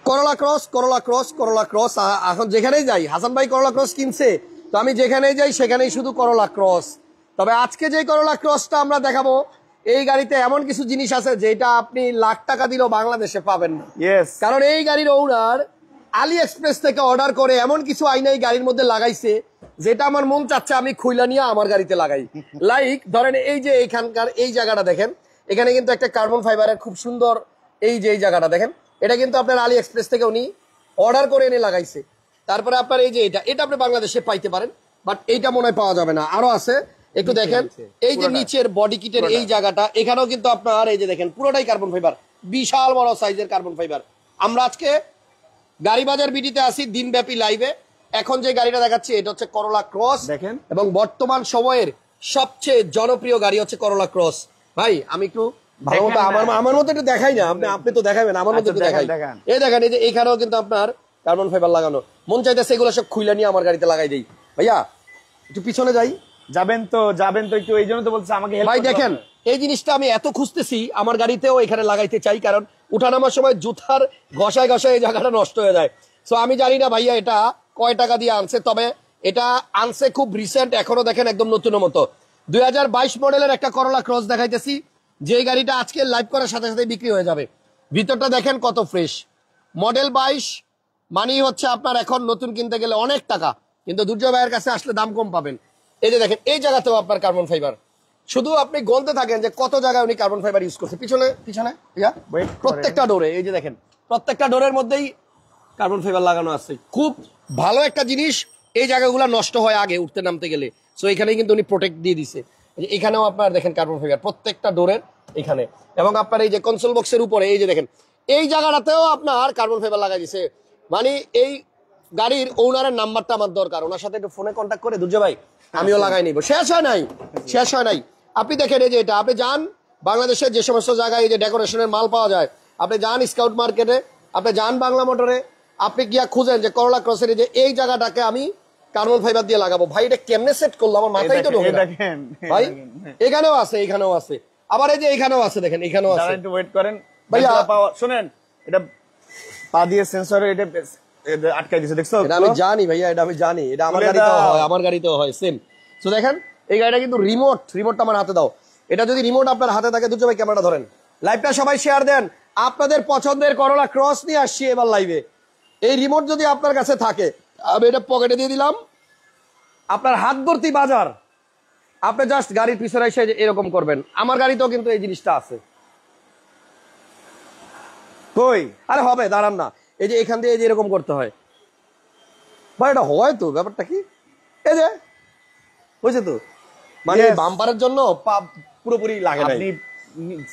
করলা ক্রস, করলা ক্রস, করলা ক্রস। এখন যেখানেই যাই, হাসান ভাই করলা ক্রস কিনছে, তো আমি যেখানেই যাই সেখানেই শুধু করলা ক্রস। তবে আজকে যে করলা ক্রসটা আমরা দেখাবো, এই গাড়িতে এমন কিছু জিনিস আছে যেটা আপনি লাখ টাকা দিলেও বাংলাদেশে পাবেন না। কারণ এই গাড়ির ওনার আলি এক্সপ্রেস থেকে অর্ডার করে এমন কিছু আইনা এই গাড়ির মধ্যে লাগাইছে যেটা আমার মন চাচ্ছে আমি খুইলা নিয়ে আমার গাড়িতে লাগাই। লাইক ধরেন এই যে এইখানকার এই জায়গাটা দেখেন, এখানে কিন্তু একটা কার্বন ফাইবারের খুব সুন্দর এই যে এই জায়গাটা দেখেন, এটা কিন্তু আপনার আলি এক্সপ্রেস থেকে উনি অর্ডার করে এনে লাগাইছে। তারপরে আপনার এই যে এটা আপনি বাংলাদেশে পাইতে পারেন, বাট এইটা মনে হয় পাওয়া যাবে না। আরো আছে, একটু দেখেন এই যে নিচের বডি কিটের এই জায়গাটা, এখানেও কিন্তু আপনার এই যে দেখেন পুরোটাই কার্বন ফাইবার, বিশাল বড় সাইজের কার্বন ফাইবার। আমরা আজকে গাড়ি বাজার বিডিতে আসি দিনব্যাপী লাইভে। এখন যে গাড়িটা দেখাচ্ছি এটা হচ্ছে করলা ক্রস দেখেন, এবং বর্তমান সময়ের সবচেয়ে জনপ্রিয় গাড়ি হচ্ছে করলা ক্রস। ভাই আমি একটু ভালো মতো আমার মতো একটু দেখাই না, আপনি তো দেখাবেন, আমার মতো একটু দেখাই। এই দেখেন এই যে এইখানেও কিন্তু আপনার কার্বন ফাইবার লাগানো। মন চাইতেছে এগুলো সব খুইলা নিয়ে আমার গাড়িতে লাগাই দেই। ভাইয়া একটু পিছনে যাই। যাবেন তো একটু, এই জন্য তো বলছে আমাকে ভাই দেখেন এই জিনিসটা আমি এত খুঁজতেছি আমার গাড়িতেও এখানে লাগাইতে চাই, কারণ উঠানামার সময় জুতার ঘষায় ঘষায় এই জায়গাটা নষ্ট হয়ে যায়। সো আমি জানি না ভাইয়া এটা কয় টাকা দিয়ে আনছে, তবে এটা আনছে খুব রিসেন্ট, এখনো দেখেন একদম নতুনের মতো। 2022 মডেলের একটা করলা ক্রস দেখাইতেছি, যে গাড়িটা আজকে লাইভ করার সাথে সাথে বিক্রি হয়ে যাবে। ভিতরটা দেখেন কত ফ্রেশ, মডেল 22 মানেই হচ্ছে আপনার এখন নতুন কিনতে গেলে অনেক টাকা, কিন্তু দুর্জয় ভাইয়ের কাছে আসলে দাম কম পাবেন। এই যে দেখেন এই জায়গাতেও আপনার কার্বন ফাইবার, শুধু আপনি গলতে থাকেন যে কত জায়গায় উনি কার্বন ফাইবার ইউজ করছে। পিছনে প্রত্যেকটা ডোরে এই যে দেখেন, প্রত্যেকটা ডোরের মধ্যেই কার্বন ফাইবার লাগানো আছে। খুব ভালো একটা জিনিস, এই জায়গাগুলো নষ্ট হয় আগে উঠতে নামতে গেলে, সো এখানেই কিন্তু উনি প্রোটেক্ট দিয়ে দিছে। এখানেও আপনার দেখেন কার্বন ফাইবার প্রত্যেকটা ডোরের এখানে, এবং আপনার এই যে কনসোল বক্সের উপরে এই যে দেখেন এই জায়গাটাতেও আপনার কার্বন ফাইবার লাগাই দিছে। মানে এই গাড়ির ওনারের নাম্বারটা আমার দরকার, ওনার সাথে একটু ফোনে কন্ট্যাক্ট করে দুর্জয় ভাই আমিও লাগাই নিব। শেষ হয় নাই। আপনি দেখেন এই যে এটা, আপনি যান বাংলাদেশের যে সমস্ত জায়গায় এই যে ডেকোরেশনের মাল পাওয়া যায়, আপনি যান স্কাউট মার্কেটে, আপনি যান বাংলা মোটরে, আপনি গিয়া খুঁজেন যে করলা ক্রসের যে এই জায়গাটাকে আমি কার্বন ফাইবার দিয়ে লাগাবো। ভাই এটা কেমনে সেট করলো আমার মাথায় তো ঢোকে না ভাই। এখানেও আছে, আবার এই যে এখানেও আছে, দেখেন এখানেও আছে। একটু ওয়েট করেন ভাইয়া, শুনেন এটা পা দিয়ে সেন্সর এটা আটকাই দিয়েছে, দেখছো? এটা আমি জানি ভাইয়া, এটা আমি জানি, এটা আমার গাড়িতেও হয় সেম। তো দেখেন এই গাড়িটা কিন্তু রিমোটটা আমার হাতে দাও। এটা যদি রিমোট আপনার হাতে থাকে, দুর্জয় ভাই ক্যামেরাটা ধরেন, লাইভটা সবাই শেয়ার দেন। আপনাদের পছন্দের করলা ক্রস নিয়ে আসছি এবার লাইভে। এই রিমোট যদি আপনার কাছে থাকে, আমি এটা পকেটে দিয়ে দিলাম, আপনার হাত ভর্তি বাজার, আপনি জাস্ট গাড়ির পিছনে এসে এরকম করবেন। আমার গাড়িতেও কিন্তু এই জিনিসটা আছে। কই আরে হবে, দাঁড়ান না, এই যে এখান দিয়ে এরকম করতে হয় ভাই, এটা হয় তো ব্যাপারটা কি, এই যে বুঝছে তো, মানে বাম্পারের জন্য পুরোপুরি লাগে না, আপনি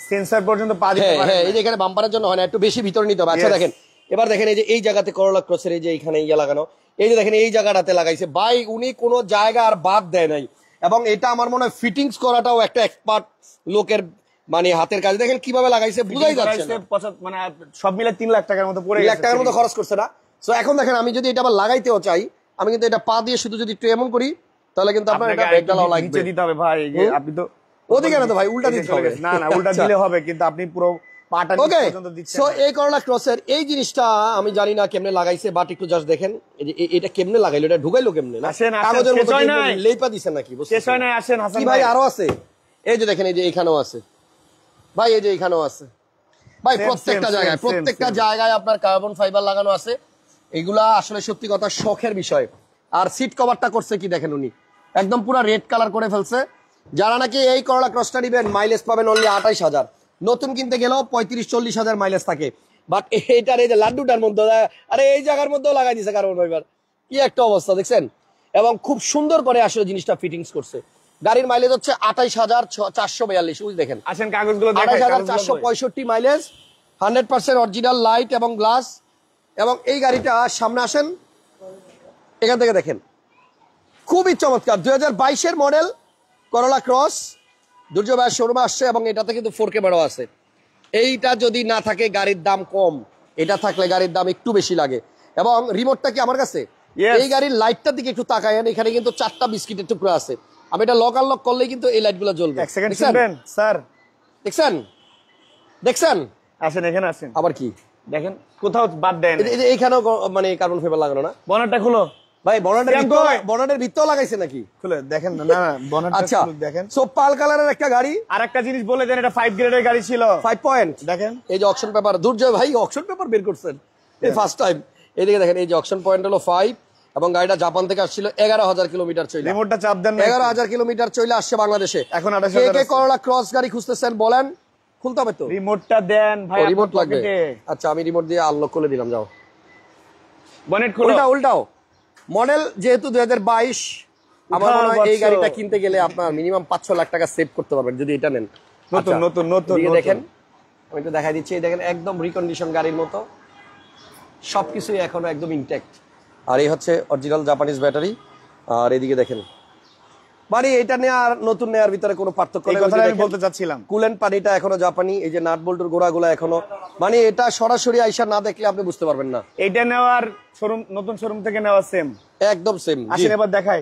সেন্সর পর্যন্ত পা দিতে পারেন। হ্যাঁ এই যে এখানে বাম্পারের জন্য হয় না, একটু বেশি ভিতরে নিতে হবে। আচ্ছা দেখেন এবার দেখেন এই যে এই জায়গাতে করলা ক্রসের এই যে এখানে ইয়া লাগানো, এই যে দেখেন এই জায়গাটাতে লাগাইছে ভাই, উনি কোনো জায়গা আর বাদ দেয় নাই। এবং এটা আমার মনে হয় ফিটিংস করাটাও একটা এক্সপার্ট লোকের মানে হাতের কাজ। দেখেন কিভাবে লাগাইছে বুঝাই যাচ্ছে না, মানে সব মিলে 3 লাখ টাকার মতো পড়ে 3 লাখ টাকার মতো খরচ করছে না। সো এখন দেখেন আমি যদি এটা আবার লাগাইতেও চাই, আমি কিন্তু এটা পা দিয়ে শুধু যদি একটু এমন করি, তাহলে কিন্তু আপনার এটা ব্রেকডালাও লাগবে, নিচে দিতে হবে ভাই। আপনি তো ওদিকে না তো ভাই, উল্টা দিতে হবে। না উল্টা দিলে হবে, কিন্তু আপনি পুরো পাটা নিচে পর্যন্ত দিচ্ছেন। সো এই করলা ক্রসের এই জিনিসটা আমি জানি না কেমনে লাগাইছে, বাট একটু জাস্ট দেখেন এই যে এটা কেমনে লাগাইলো, এটা ঢুকাইলো কেমনে, না কাগজের মতো লেপা দিছেন নাকি? শেষ হয় না, আসেন হাসান ভাই আরো আছে, এই যে দেখেন এই যে এখানেও আছে ভাই, এই যে এখানেও আছে ভাই, প্রত্যেকটা জায়গায় আপনার কার্বন ফাইবার লাগানো আছে। এগুলা আসলে সত্যি কথা শখের বিষয়। আর সিট কভারটা করছে কি দেখেন, উনি একদম পুরো রেড কালার করে ফেলছে। যারা নাকি এই করলা ক্রসটা নিবেন মাইলেজ পাবেন অনলি 28,000, নতুন কিনতে গেলেও 35-40,000 মাইলেজ থাকে। বাট এইটার এই যে লাড্ডুটার মধ্যে, আরে এই জায়গার মধ্যেও লাগাই দিছে কার্বন ফাইবার, কি একটা অবস্থা দেখছেন। এবং খুব সুন্দর করে আসলে জিনিসটা ফিটিংস করছে। গাড়ির মাইলেজ হচ্ছে 28,442, দেখেন আসেন কাগজগুলো দেখেন, 28,465 মাইলেজ, 100% অরিজিনাল লাইট এবং গ্লাস। এবং এই গাড়িটা সামনে আসেন, এখান থেকে দেখেন খুবই চমৎকার 2022 মডেল করলা ক্রস, দুর্জয় ভাইয়ের শোরুমে আসছে, এবং এটাতে কিন্তু 4 ক্যামেরাও আছে। এইটা যদি না থাকে গাড়ির দাম কম, এটা থাকলে গাড়ির দাম একটু বেশি লাগে। এবং রিমোটটা কি আমার কাছে, এই গাড়ির লাইটটার দিকে একটু তাকায়েন, এখানে কিন্তু 4টা বিস্কিটের টুকরো আছে। আমি এটা লক আনলক করলেই কিন্তু এই লাইটগুলো জ্বলবে। এক সেকেন্ড শুনবেন স্যার, দেখছেন আসেন এখানে আসেন। আবার কি দেখেন কোথাও বাদ দেন। এইখানেও মানে কার্বন ফাইবার লাগানো না? বনেটটা খুলো ভাই, বনেটের ভিতর লাগাইছে নাকি? খুলে দেখেন না, না বনেটটা আচ্ছা খুলে দেখেন। সো পাল কালারের একটা গাড়ি। আর একটা জিনিস বলে দেন, এটা 5 গ্রেডের গাড়ি ছিল। 5 পয়েন্ট দেখেন এই যে অকশন পেপার, দুর্জয় ভাই অকশন পেপার বের করছেন এই ফার্স্ট টাইম। এইদিকে দেখেন, এই যে অকশন পয়েন্ট হলো 5 এবং গাড়িটা জাপান থেকে আসছিল 11,000 কিলোমিটার চলে। রিমোটটা চাপ দেন না। 11,000 কিলোমিটার চলে আসছে বাংলাদেশে। এখন কে 28,000 কে করলা ক্রস গাড়ি খুঁজতেছেন বলেন, খুলতে হবে তো। রিমোটটা দেন ভাই, রিমোট আপনার লাগবে। পকেটে। আচ্ছা আমি রিমোট দিয়ে আনলক করে দিলাম, যাও। বনেট খুলো। উল্টাও মডেল যেহেতু 2022, আমার মনে হয় এই গাড়িটা কিনতে গেলে আপনার মিনিমাম 5-6 লাখ টাকা সেভ করতে পারবেন যদি এটা নেন। নতুন আচ্ছা, নতুন নতুন এদিকে নতুন। দেখেন, আমি তো দেখাই দিচ্ছি, এই দেখেন একদম রিকন্ডিশন গাড়ির মতো, সবকিছুই এখনো একদম ইনট্যাক্ট। আর এই হচ্ছে অরিজিনাল জাপানিজ ব্যাটারি। আর এদিকে দেখেন, মানে এটা নেওয়ার নতুন নেওয়ার ভিতরে কোনো পার্থক্য এই নেই। কথাটা আমি বলতে চাচ্ছিলাম। কুলেন্ট পানিটা এখনো জাপানি, এই যে নাট বল্টুর গোড়াগুলো এখনো, মানে এটা সরাসরি আইসা না দেখলে আপনি বুঝতে পারবেন না। এইটা নেওয়ার শোরুম, নতুন শোরুম থেকে নেওয়া সেম, একদম সেম। আসেন এবার দেখাই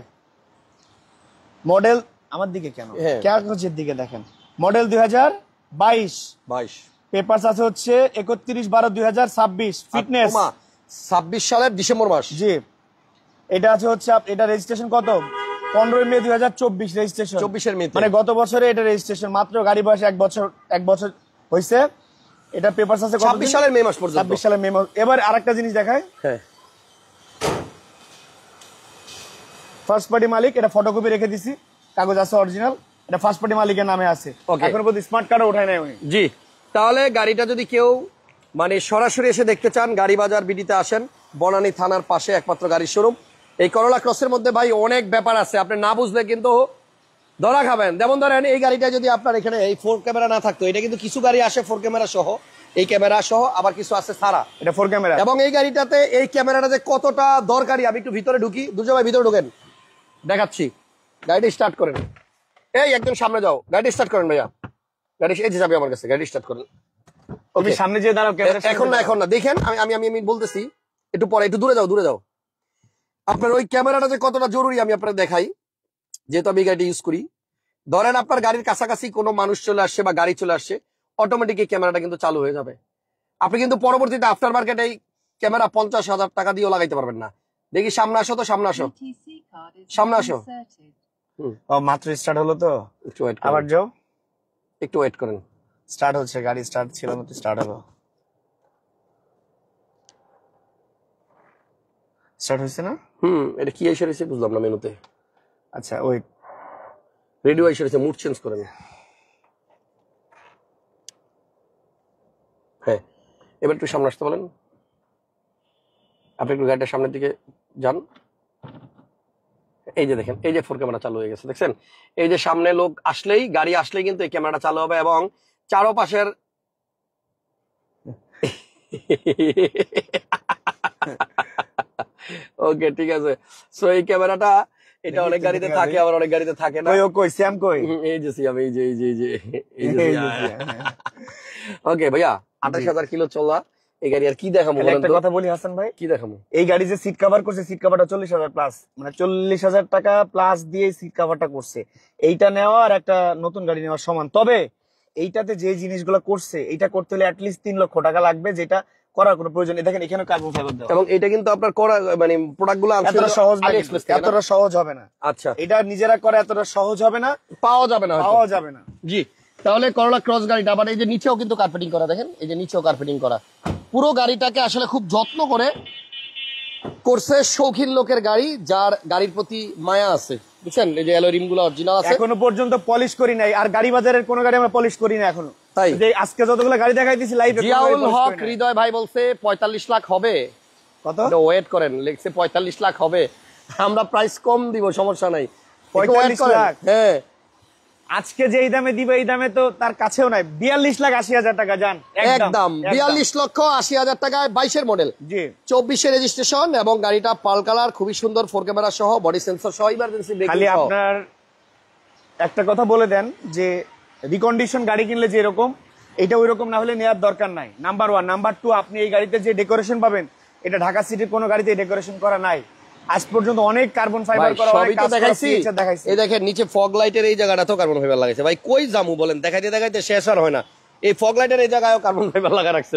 মডেল। আমার দিকে কেন, হ্যাঁ। কেয়ারগঞ্জের দিকে দেখেন। মডেল 2022, 22 পেপারস আছে হচ্ছে 31/12/2026, ফিটনেস 26 সালের ডিসেম্বর মাস। জি। এটা আছে হচ্ছে এটা রেজিস্ট্রেশন কত, 15 মে 2024 রেজিস্ট্রেশন। 24 মে, মানে গত বছরে এটা রেজিস্ট্রেশন, মাত্র গাড়ি বয়স এক বছর হয়েছে। এটা পেপারস আছে 26 সালের মে মাস পর্যন্ত। 26 সালের মে মাস। এবার আরেকটা জিনিস দেখায়, হ্যাঁ ফার্স্ট পার্টি মালিক, এটা ফটোকপি রেখে দিছি, কাগজ আছে অরিজিনাল, এটা ফার্স্ট পার্টি মালিকের নামে আছে। Okay. এখনো পর্যন্ত স্মার্ট কার্ডও ওঠায় নাই উনি। জি, তাহলে গাড়িটা যদি কেউ মানে সরাসরি এসে দেখতে চান, গাড়ি বাজার বিডিতে আসেন, বনানী থানার পাশে একমাত্র গাড়ির শোরুম। এই করলা ক্রসের মধ্যে ভাই অনেক ব্যাপার আছে, আপনি না বুঝলে কিন্তু ধরা খাবেন। যেমন ধরেন এই গাড়িটা যদি আপনার এখানে এই 4 ক্যামেরা না থাকতো, এটা কিন্তু কিছু গাড়ি আসে 4 ক্যামেরা সহ, এই ক্যামেরা সহ, আবার কিছু আছে ছাড়া। এটা 4 ক্যামেরা। এবং এই গাড়িটাতে এই ক্যামেরাটা যে কতটা দরকারি, আমি একটু ভিতরে ঢুকি, দুজন ভাই ভিতরে ঢুকেন, দেখাচ্ছি। গাড়িটা স্টার্ট করেন, এই একদম সামনে যাও, গাড়ি স্টার্ট করেন ভাইয়া। গাড়ি এই যে যাবে আমার কাছে, গাড়ি স্টার্ট করেন। তুমি সামনে যে দাঁড়াও, ক্যামেরা এখন না দেখেন, আমি বলতেছি, একটু পরে, একটু দূরে যাও। আপনার ওই ক্যামেরাটা যে কতটা জরুরি আমি আপনার দেখাই, যেহেতু আমি গাড়ি ইউজ করি। ধরেন আপনার গাড়ির কাছাকাছি কোনো মানুষ চলে আসছে বা গাড়ি চলে আসছে, অটোমেটিক এই ক্যামেরাটা কিন্তু চালু হয়ে যাবে। আপনি কিন্তু পরবর্তীতে আফটার মার্কেটে এই ক্যামেরা 50,000 টাকা দিয়েও লাগাইতে পারবেন না। দেখি সামনে আসো, সামনে আসো। ও মাত্র স্টার্ট হলো তো, একটু ওয়েট আবার যাও, একটু ওয়েট করেন। স্টার্ট হচ্ছে, গাড়ি স্টার্ট ছিল না তো স্টার্ট হলো। স্টার্ট হয়েছে না? এটা কি এসে রয়েছে বুঝলাম না মেনুতে। আচ্ছা ওয়েট, রেডিও এসে রয়েছে, মুড চেঞ্জ করেন। হ্যাঁ, এবার একটু সামনে আসতে বলেন। আপনি একটু গাড়িটার সামনের দিকে যান। এই যে দেখেন, এই যে 4 ক্যামেরা চালু হয়ে গেছে, দেখছেন? এই যে সামনে লোক আসলেই, গাড়ি আসলেই কিন্তু এই ক্যামেরাটা চালু হবে এবং চারপাশের ওকে ঠিক আছে। সো এই ক্যামেরাটা, এটা অনেক গাড়িতে থাকে, আবার অনেক গাড়িতে থাকে না। কই স্যাম কই? এই যে সিয়াম, এই যে ওকে ভাইয়া, 28,000 কিলো চলা এই গাড়ি, আর কি দেখাবো বলেন একটা তো? কথা বলি হাসান ভাই, কি দেখাবো? এই গাড়ি যে সিট কভার করছে, সিট কভারটা 40,000 প্লাস, মানে 40,000 টাকা প্লাস দিয়ে সিট কভারটা করছে। এইটা নেওয়া আর একটা নতুন গাড়ি নেওয়ার সমান। তবে এইটাতে যে জিনিসগুলো করছে, এইটা করতে হলে অ্যাটলিস্ট 3 লক্ষ টাকা লাগবে, যেটা করার কোনো প্রয়োজন নেই। দেখেন এখানে কার্বন ফাইবার দেওয়া, এবং এটা কিন্তু আপনার করা মানে প্রোডাক্টগুলো এতটা সহজ না, এতটা সহজ হবে না। আচ্ছা, এটা নিজেরা করে এতটা সহজ হবে না, পাওয়া যাবে না, পাওয়া যাবে না। জি, তাহলে করলা ক্রস গাড়িটা আবার এই যে নিচেও কিন্তু কার্পেটিং করা, দেখেন এই যে নিচেও কার্পেটিং করা। পুরো গাড়িটাকে আসলে খুব যত্ন করে করছে শৌখিন লোকের গাড়ি, যার গাড়ির প্রতি মায়া আছে। বুঝছেন, এই যে অ্যালয় রিমগুলো অরিজিনাল আছে। এখনো পর্যন্ত পলিশ করি নাই, আর গাড়ি বাজারের কোনো গাড়ি আমরা পলিশ করি না এখনো। তাই যে আজকে যতগুলো গাড়ি দেখাইতেছি লাইভে, জিয়াউল হক হৃদয় ভাই বলছে 45 লাখ হবে। কত? ওয়েট করেন, লিখছে 45 লাখ হবে। আমরা প্রাইস কম দিব, সমস্যা নাই। 45 লাখ? হ্যাঁ, আজকে যে এই দামে দিবে, এই দামে তো তার কাছেও নাই। 42,80,000 টাকা যান একদম 42,80,000 টাকায় 22-এর মডেল, জি 24-এর রেজিস্ট্রেশন, এবং গাড়িটা পাল কালার, খুবই সুন্দর, 4 ক্যামেরা সহ, বডি সেন্সর সহ, ইমার্জেন্সি ব্রেকিং খালি সহ। আপনার একটা কথা বলে দেন যে রিকন্ডিশন গাড়ি কিনলে যে এরকম, এটা ওই রকম না হলে নেওয়ার দরকার নাই। নাম্বার 1। নাম্বার 2, আপনি এই গাড়িতে যে ডেকোরেশন পাবেন, এটা ঢাকা সিটির কোনো গাড়িতে ডেকোরেশন করা নাই আজ পর্যন্ত। অনেক কার্বন ফাইবার করা, অনেক কাজ দেখাইছি। এই দেখেন নিচে ফগ লাইটের এই জায়গাটাতেও কার্বন ফাইবার লাগাইছে। ভাই কই জামু বলেন, দেখাইতে দেখাইতে শেষ আর হয় না। এই ফগ লাইটের এই জায়গায়ও কার্বন ফাইবার লাগা রাখছে।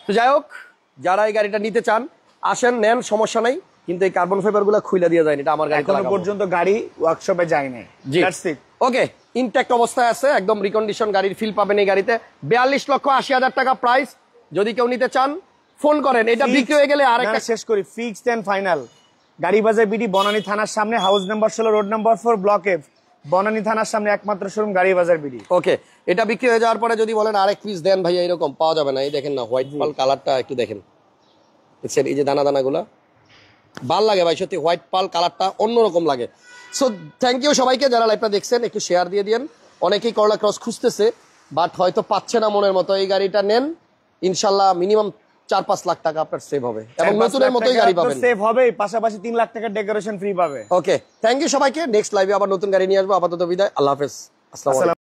তো যাই হোক, যারা এই গাড়িটা নিতে চান আসেন, নেন, সমস্যা নাই, কিন্তু এই কার্বন ফাইবার গুলো খুলে দিয়ে যায়নি, এটা আমার গাড়ি এখনো পর্যন্ত গাড়ি ওয়ার্কশপে যায় নাই। জি দ্যাটস ইট। ওকে, ইনট্যাক্ট অবস্থায় আছে, একদম রিকন্ডিশন গাড়ির ফিল পাবেন এই গাড়িতে। 42,80,000 টাকা প্রাইস। যদি কেউ নিতে চান ফোন করেন, এটা বিক্রি হয়ে গেলে আরেকটা শেষ করি, ফিক্সড এন্ড ফাইনাল। গাড়ি বাজার বিডি, বনানী থানার সামনে, house number 16, road number 4, block F, Banani থানার সামনে একমাত্র শোরুম গাড়ি বাজার বিডি। ওকে, এটা বিক্রি হয়ে যাওয়ার পরে যদি বলেন আরেক পিস দেন ভাইয়া, এরকম পাওয়া যাবে না। এই দেখেন না, হোয়াইট পাল কালারটা একটু দেখেন, দেখছেন এই যে দানা দানাগুলো, ভাল লাগে ভাই সত্যি, হোয়াইট পাল কালারটা অন্যরকম লাগে। সো থ্যাংক ইউ সবাইকে যারা লাইভটা দেখছেন, একটু শেয়ার দিয়ে দিন। অনেকেই করলা ক্রস খুঁজতেছে বাট হয়তো পাচ্ছে না মনের মতো, এই গাড়িটা নেন, ইনশাল্লাহ মিনিমাম 4-5 লাখ টাকা আপনার সেভ হবে এবং নতুনের মতোই গাড়ি পাবেন। সেভ হবে, পাশাপাশি 3 লাখ টাকার ডেকোরেশন ফ্রি পাবে। ওকে, থ্যাংক ইউ সবাইকে। নেক্সট লাইভে আবার নতুন গাড়ি নিয়ে আসবো। আপাতত বিদায়, আল্লাহ হাফেজ, আসসালামু আলাইকুম।